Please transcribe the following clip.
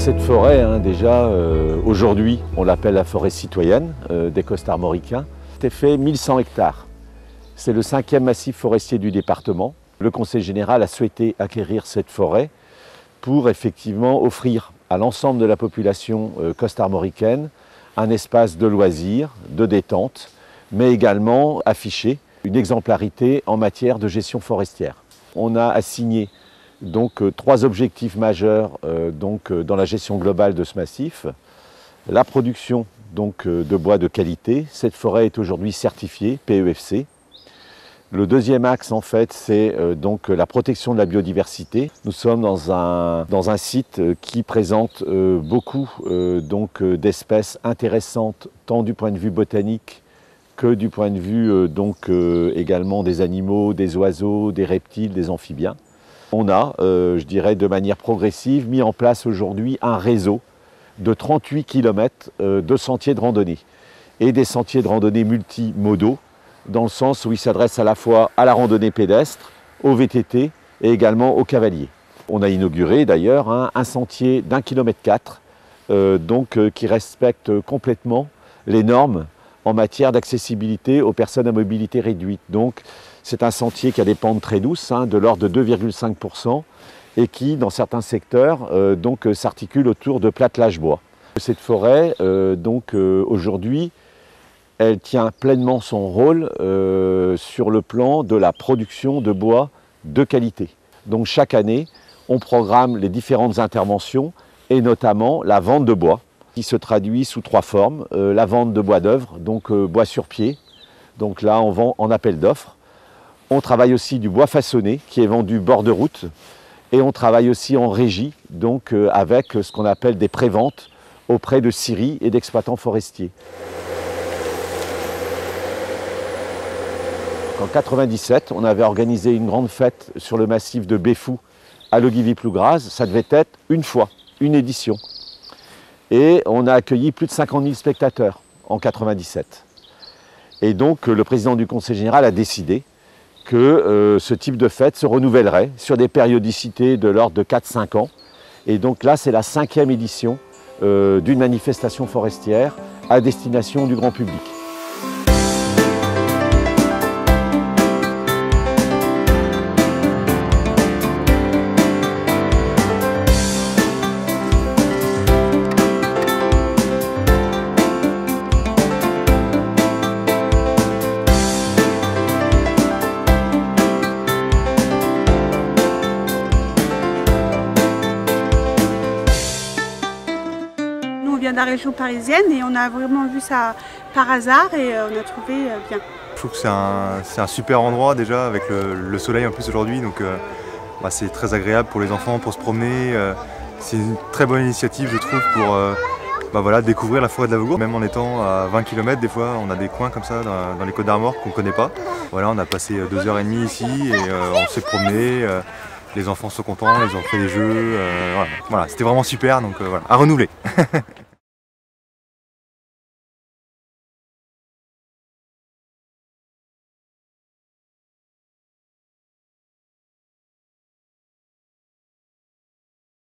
cette forêt, déjà, aujourd'hui, on l'appelle la forêt citoyenne des Costa Armoricains. C'est fait 1100 hectares. C'est le 5e massif forestier du département. Le Conseil général a souhaité acquérir cette forêt pour effectivement offrir à l'ensemble de la population costa-armoricaine un espace de loisirs, de détente, mais également afficher une exemplarité en matière de gestion forestière. On a assigné donc 3 objectifs majeurs dans la gestion globale de ce massif. La production de bois de qualité. Cette forêt est aujourd'hui certifiée PEFC. Le deuxième axe, en fait, c'est la protection de la biodiversité. Nous sommes dans un site qui présente beaucoup d'espèces intéressantes, tant du point de vue botanique que du point de vue également des animaux, des oiseaux, des reptiles, des amphibiens. On a, je dirais de manière progressive, mis en place aujourd'hui un réseau de 38 km de sentiers de randonnée et des sentiers de randonnée multimodaux, dans le sens où ils s'adressent à la fois à la randonnée pédestre, au VTT et également aux cavaliers. On a inauguré d'ailleurs un sentier d'1,4 km qui respecte complètement les normes en matière d'accessibilité aux personnes à mobilité réduite. Donc c'est un sentier qui a des pentes très douces, de l'ordre de 2,5 % et qui, dans certains secteurs, s'articule autour de platelage bois. Cette forêt, aujourd'hui, elle tient pleinement son rôle sur le plan de la production de bois de qualité. Donc chaque année, on programme les différentes interventions et notamment la vente de bois qui se traduit sous 3 formes. La vente de bois d'œuvre, bois sur pied, donc là on vend en appel d'offres. On travaille aussi du bois façonné qui est vendu bord de route et on travaille aussi en régie, avec ce qu'on appelle des préventes auprès de scieries et d'exploitants forestiers. En 1997, on avait organisé une grande fête sur le massif de Béfou à Logivy-Plougraz. Ça devait être une fois, une édition. Et on a accueilli plus de 50 000 spectateurs en 1997. Et donc le président du Conseil général a décidé que ce type de fête se renouvellerait sur des périodicités de l'ordre de 4-5 ans. Et donc là, c'est la 5e édition d'une manifestation forestière à destination du grand public. On vient de la région parisienne et on a vraiment vu ça par hasard et on a trouvé bien. Je trouve que c'est un super endroit déjà avec le soleil en plus aujourd'hui, donc c'est très agréable pour les enfants pour se promener. C'est une très bonne initiative je trouve pour découvrir la forêt de l'Avaugour. Même en étant à 20 km des fois on a des coins comme ça dans les Côtes d'Armor qu'on ne connaît pas. Voilà, on a passé 2h30 ici et on s'est promené. Les enfants sont contents, ils ont fait des jeux. Voilà, c'était vraiment super, donc à renouveler.